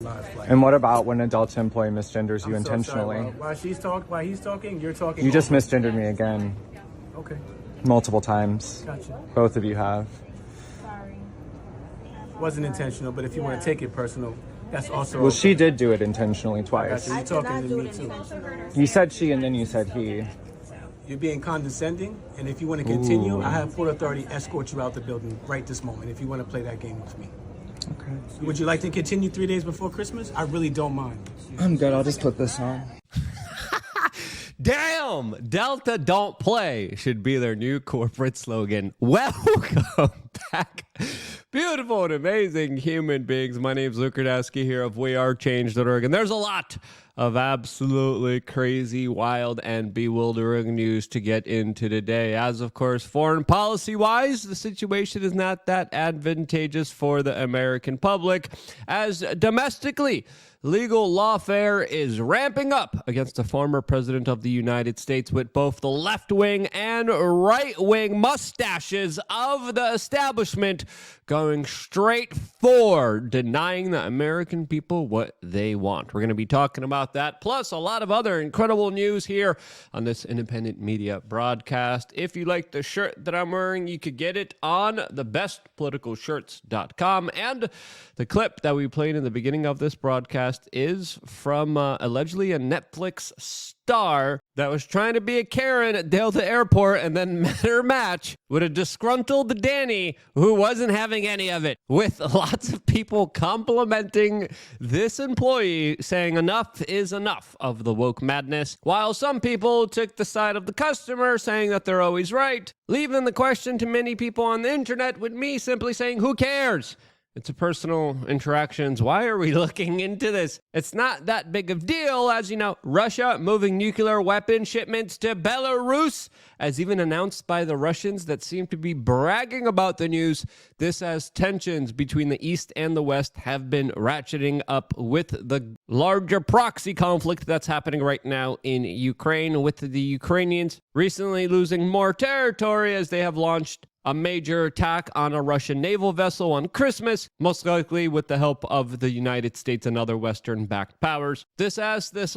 live flight. And what about when a Delta employee misgenders you intentionally? So sorry, while he's talking, you're talking. You just misgendered me again. Okay. Multiple times. Gotcha. Both of you have. Sorry. Wasn't intentional, but if you want to take it personal, that's also. Well, she did do it intentionally twice. You're talking to me too. You said she and then you said he. You're being condescending, and if you want to continue, I have Port Authority escort you out the building right this moment if you want to play that game with me. Okay. Would you like to continue 3 days before Christmas? I really don't mind. I'm good. I'll just put this on. Damn! Delta don't play should be their new corporate slogan. Welcome back. Beautiful and amazing human beings. My name's Luke Radowski here of WeAreChangeDotShop. And there's a lot of absolutely crazy, wild, and bewildering news to get into today. As, of course, foreign policy-wise, the situation is not that advantageous for the American public. As domestically, legal lawfare is ramping up against the former president of the United States, with both the left-wing and right-wing mustaches of the establishment going straight for denying the American people what they want. We're going to be talking about that, plus a lot of other incredible news here on this independent media broadcast. If you like the shirt that I'm wearing, you could get it on thebestpoliticalshirts.com. And the clip that we played in the beginning of this broadcast is from allegedly a Netflix star that was trying to be a Karen at Delta Airport and then met her match with a disgruntled Danny who wasn't having any of it, with lots of people complimenting this employee, saying enough is enough of the woke madness, while some people took the side of the customer, saying that they're always right, leaving the question to many people on the internet, with me simply saying, who cares? It's a personal interactions. Why are we looking into this? It's not that big of a deal. As you know, Russia moving nuclear weapon shipments to Belarus, as even announced by the Russians that seem to be bragging about the news. This as tensions between the East and the West have been ratcheting up with the larger proxy conflict that's happening right now in Ukraine, with the Ukrainians recently losing more territory as they have launched a major attack on a Russian naval vessel on Christmas, most likely with the help of the United States and other Western-backed powers. This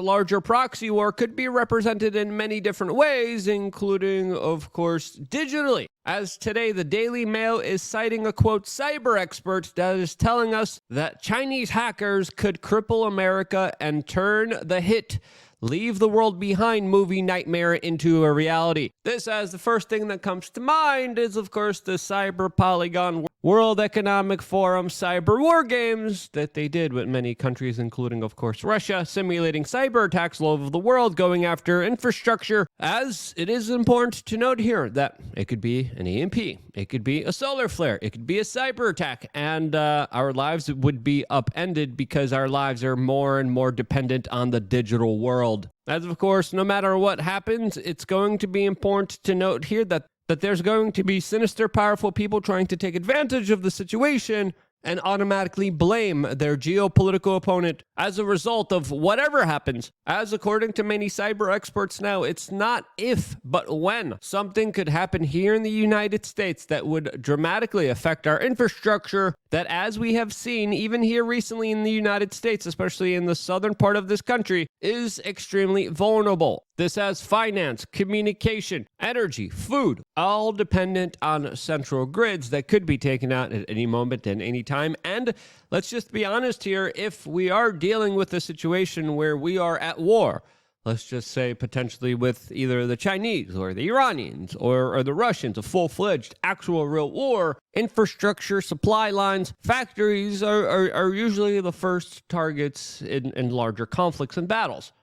larger proxy war could be represented in many different ways, including, of course, digitally. As today, the Daily Mail is citing a, quote, cyber expert that is telling us that Chinese hackers could cripple America and turn the hit Leave the World Behind movie nightmare into a reality. This, as the first thing that comes to mind, is of course the Cyber Polygon World Economic Forum cyber war games that they did with many countries, including of course Russia, simulating cyber attacks all over the world, going after infrastructure. As it is important to note here that it could be an EMP, it could be a solar flare, it could be a cyber attack, and our lives would be upended because our lives are more and more dependent on the digital world. As of course, no matter what happens, it's going to be important to note here that there's going to be sinister, powerful people trying to take advantage of the situation and automatically blame their geopolitical opponent as a result of whatever happens. As according to many cyber experts now, it's not if, but when something could happen here in the United States that would dramatically affect our infrastructure, that as we have seen even here recently in the United States, especially in the southern part of this country, is extremely vulnerable. This has finance, communication, energy, food, all dependent on central grids that could be taken out at any moment and any time. And let's just be honest here, if we are dealing with a situation where we are at war, let's just say potentially with either the Chinese or the Iranians or the Russians, a full-fledged actual real war, infrastructure, supply lines, factories are usually the first targets in larger conflicts and battles.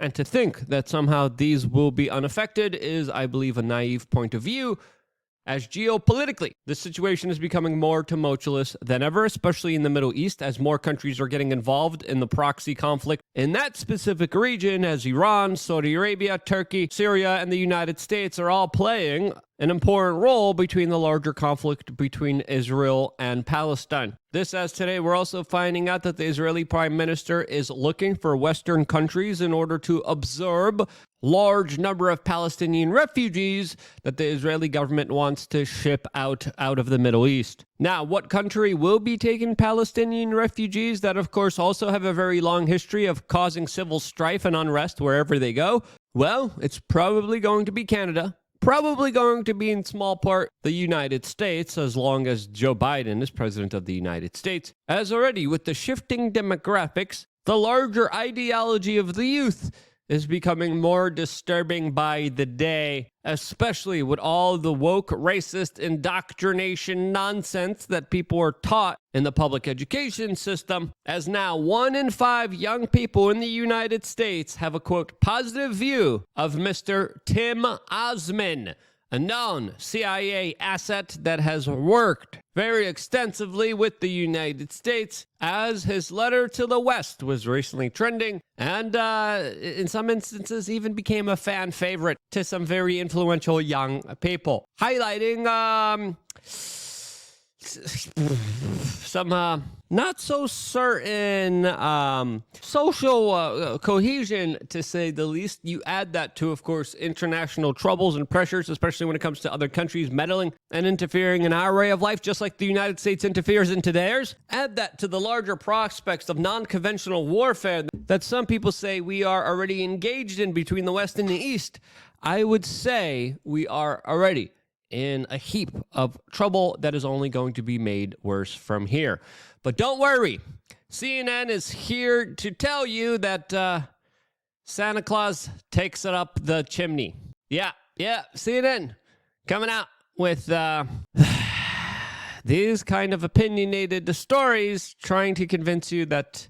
And to think that somehow these will be unaffected is, I believe, a naive point of view, as geopolitically, the situation is becoming more tumultuous than ever, especially in the Middle East, as more countries are getting involved in the proxy conflict in that specific region, as Iran, Saudi Arabia, Turkey, Syria, and the United States are all playing an important role between the larger conflict between Israel and Palestine. This as today, we're also finding out that the Israeli Prime Minister is looking for Western countries in order to absorb large number of Palestinian refugees that the Israeli government wants to ship out of the Middle East. Now, what country will be taking Palestinian refugees that, of course, also have a very long history of causing civil strife and unrest wherever they go? Well, it's probably going to be Canada. Probably going to be in small part the United States, as long as Joe Biden is president of the United States. As already with the shifting demographics, the larger ideology of the youth is becoming more disturbing by the day, especially with all the woke, racist indoctrination nonsense that people are taught in the public education system, as now 1 in 5 young people in the United States have a, quote, positive view of Mr. Tim Osman, a known CIA asset that has worked very extensively with the United States, as his letter to the West was recently trending, and in some instances even became a fan favorite to some very influential young people, highlighting some not so certain social cohesion, to say the least. You add that to, of course, international troubles and pressures, especially when it comes to other countries meddling and interfering in our way of life, just like the United States interferes into theirs. Add that to the larger prospects of non-conventional warfare that some people say we are already engaged in between the West and the East. I would say we are already in a heap of trouble that is only going to be made worse from here. But don't worry, CNN is here to tell you that Santa Claus takes it up the chimney. Yeah, CNN coming out with these kind of opinionated stories, trying to convince you that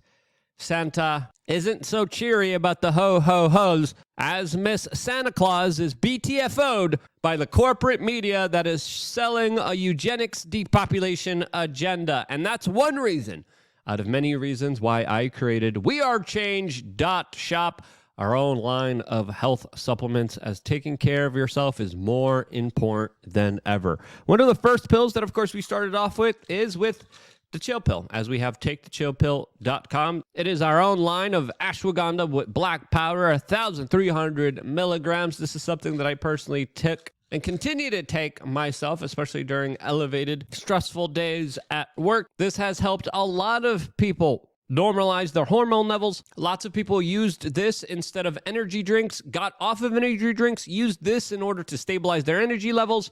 Santa isn't so cheery about the ho-ho-hos, as Miss Santa Claus is BTFO'd by the corporate media that is selling a eugenics depopulation agenda. And that's one reason out of many reasons why I created WeAreChangeDotShop, our own line of health supplements, as taking care of yourself is more important than ever. One of the first pills that, of course, we started off with is with the Chill Pill, as we have TakeTheChillPill.com. It is our own line of ashwagandha with black powder, 1,300 milligrams. This is something that I personally took and continue to take myself, especially during elevated, stressful days at work. This has helped a lot of people normalize their hormone levels. Lots of people used this instead of energy drinks, got off of energy drinks, used this in order to stabilize their energy levels,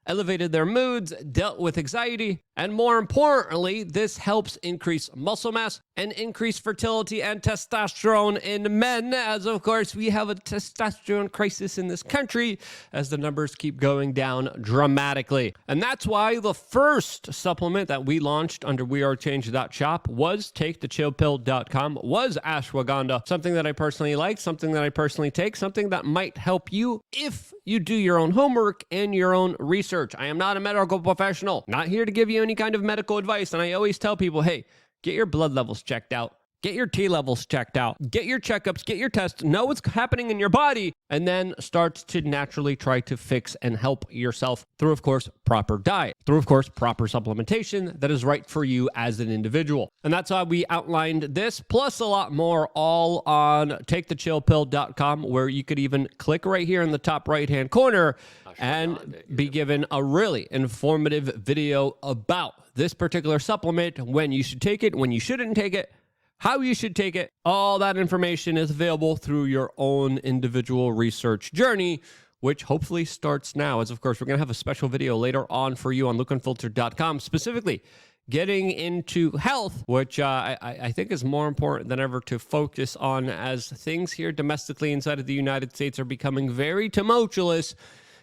elevated their moods, dealt with anxiety, and more importantly, this helps increase muscle mass and increase fertility and testosterone in men, as of course we have a testosterone crisis in this country as the numbers keep going down dramatically. And that's why the first supplement that we launched under WeAreChange.shop was TakeTheChillPill.com, was ashwagandha, something that I personally like, something that I personally take, something that might help you if you do your own homework and your own research. I am not a medical professional, not here to give you any kind of medical advice. And I always tell people, hey, get your blood levels checked out. Get your T levels checked out. Get your checkups, get your tests, know what's happening in your body, and then start to naturally try to fix and help yourself through, of course, proper diet, through, of course, proper supplementation that is right for you as an individual. And that's why we outlined this, plus a lot more, all on TakeTheChillPill.com, where you could even click right here in the top right-hand corner and be given a really informative video about this particular supplement, when you should take it, when you shouldn't take it, how you should take it. All that information is available through your own individual research journey, which hopefully starts now. As of course, we're going to have a special video later on for you on LukeUnfiltered.com, specifically getting into health, which I think is more important than ever to focus on, as things here domestically inside of the United States are becoming very tumultuous,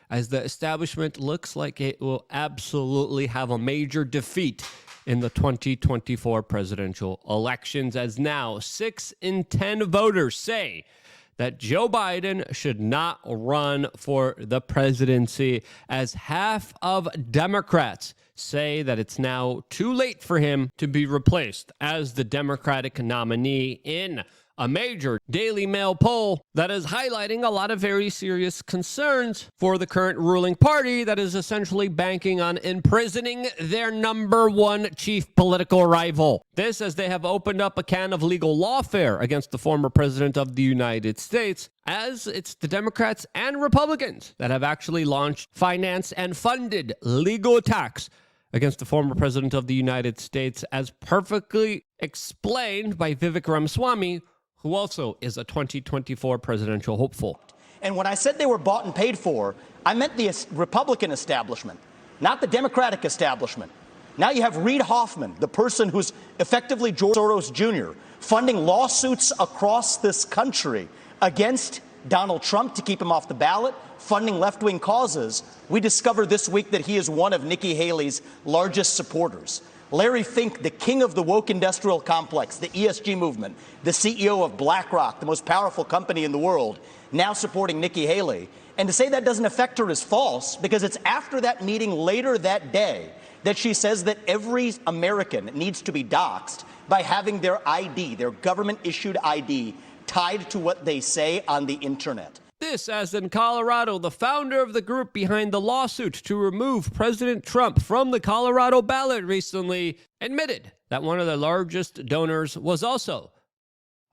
as the establishment looks like it will absolutely have a major defeat in the 2024 presidential elections, as now 6 in 10 voters say that Joe Biden should not run for the presidency, as half of Democrats say that it's now too late for him to be replaced as the Democratic nominee in a major Daily Mail poll that is highlighting a lot of very serious concerns for the current ruling party that is essentially banking on imprisoning their number one chief political rival. This as they have opened up a can of legal lawfare against the former president of the United States, as it's the Democrats and Republicans that have actually launched, financed, and funded legal attacks against the former president of the United States, as perfectly explained by Vivek Ramaswamy, who also is a 2024 presidential hopeful. And when I said they were bought and paid for, I meant the Republican establishment, not the Democratic establishment. Now you have Reid Hoffman, the person who's effectively George Soros Jr., funding lawsuits across this country against Donald Trump to keep him off the ballot, funding left-wing causes. We discovered this week that he is one of Nikki Haley's largest supporters. Larry Fink, the king of the woke industrial complex, the ESG movement, the CEO of BlackRock, the most powerful company in the world, now supporting Nikki Haley. And to say that doesn't affect her is false, because it's after that meeting later that day that she says that every American needs to be doxxed by having their ID, their government-issued ID, tied to what they say on the internet. This as in Colorado, the founder of the group behind the lawsuit to remove President Trump from the Colorado ballot recently admitted that one of the largest donors was also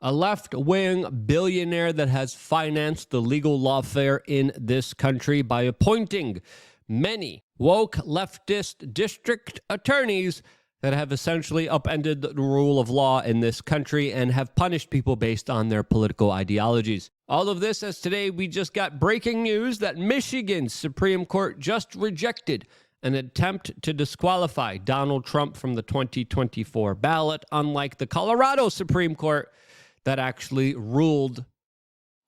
a left-wing billionaire that has financed the legal lawfare in this country by appointing many woke leftist district attorneys that have essentially upended the rule of law in this country and have punished people based on their political ideologies. All of this as today we just got breaking news that Michigan's Supreme Court just rejected an attempt to disqualify Donald Trump from the 2024 ballot, unlike the Colorado Supreme Court that actually ruled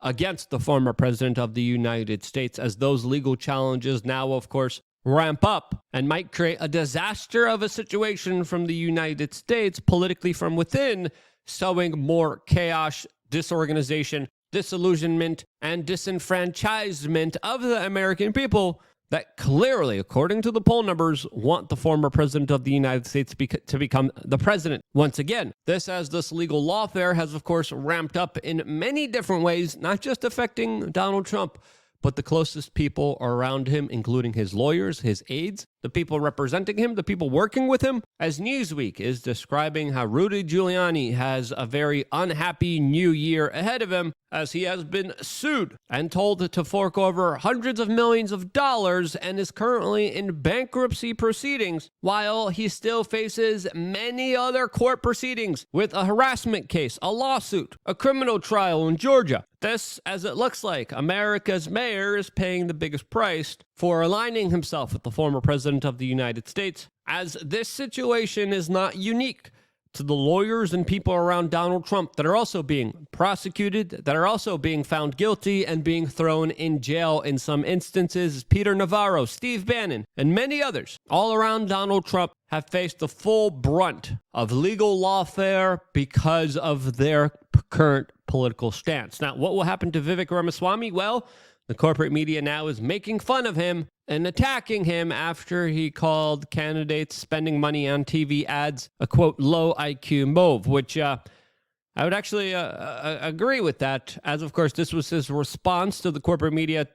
against the former president of the United States, as those legal challenges now, of course, ramp up and might create a disaster of a situation from the United States politically from within, sowing more chaos, disorganization, disillusionment, and disenfranchisement of the American people that clearly, according to the poll numbers, want the former president of the United States to become the president once again. This legal lawfare has, of course, ramped up in many different ways, not just affecting Donald Trump, but the closest people around him, including his lawyers, his aides, the people representing him, the people working with him, as Newsweek is describing how Rudy Giuliani has a very unhappy new year ahead of him, as he has been sued and told to fork over hundreds of millions of dollars and is currently in bankruptcy proceedings, while he still faces many other court proceedings with a harassment case, a lawsuit, a criminal trial in Georgia. This, as it looks like, America's mayor is paying the biggest price for aligning himself with the former president of the United States, as this situation is not unique to the lawyers and people around Donald Trump that are also being prosecuted, that are also being found guilty and being thrown in jail in some instances. Peter Navarro, Steve Bannon, and many others all around Donald Trump have faced the full brunt of legal lawfare because of their current political stance. Now, what will happen to Vivek Ramaswamy? Well, the corporate media now is making fun of him and attacking him after he called candidates spending money on TV ads a, quote, low IQ move, which I would actually agree with that, as, of course, this was his response to the corporate media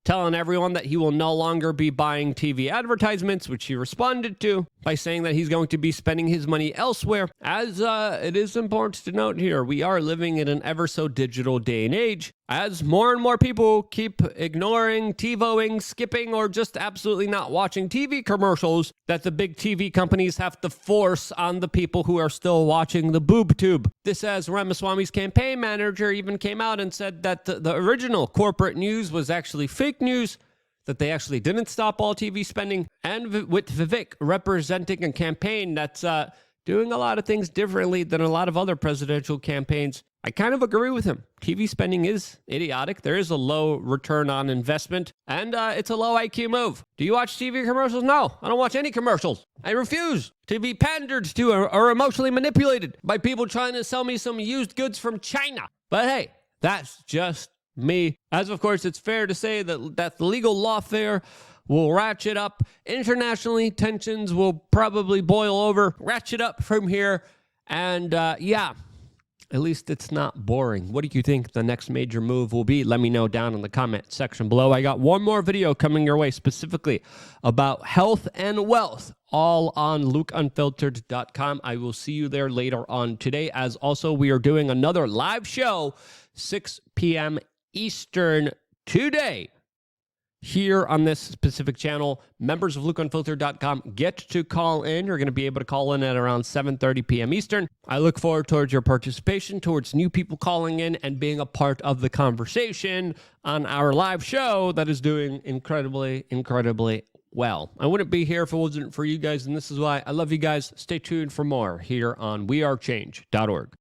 telling everyone that he will no longer be buying TV advertisements, which he responded to by saying that he's going to be spending his money elsewhere. As it is important to note here, we are living in an ever so digital day and age, as more and more people keep ignoring, TiVoing, skipping, or just absolutely not watching TV commercials that the big TV companies have to force on the people who are still watching the boob tube. This, as Ramaswamy's campaign manager even came out and said that the original corporate news was actually fake news, that they actually didn't stop all TV spending, and with Vivek representing a campaign that's doing a lot of things differently than a lot of other presidential campaigns. I kind of agree with him. TV spending is idiotic. There is a low return on investment, and it's a low IQ move. Do you watch TV commercials? No, I don't watch any commercials. I refuse to be pandered to or emotionally manipulated by people trying to sell me some used goods from China. But hey, that's just me. As of course, it's fair to say that the legal lawfare will ratchet up internationally. Tensions will probably boil over, ratchet up from here. And yeah, At least it's not boring. What do you think the next major move will be? Let me know down in the comment section below. I got one more video coming your way specifically about health and wealth, all on LukeUnfiltered.com. I will see you there later on today. As also, we are doing another live show, 6 p.m. Eastern today, here on this specific channel. Members of LukeUnfiltered.com get to call in. You're going to be able to call in at around 7:30 p.m. Eastern. I look forward towards your participation, towards new people calling in and being a part of the conversation on our live show that is doing incredibly, incredibly well. I wouldn't be here if it wasn't for you guys, and this is why I love you guys. Stay tuned for more here on WeAreChange.org.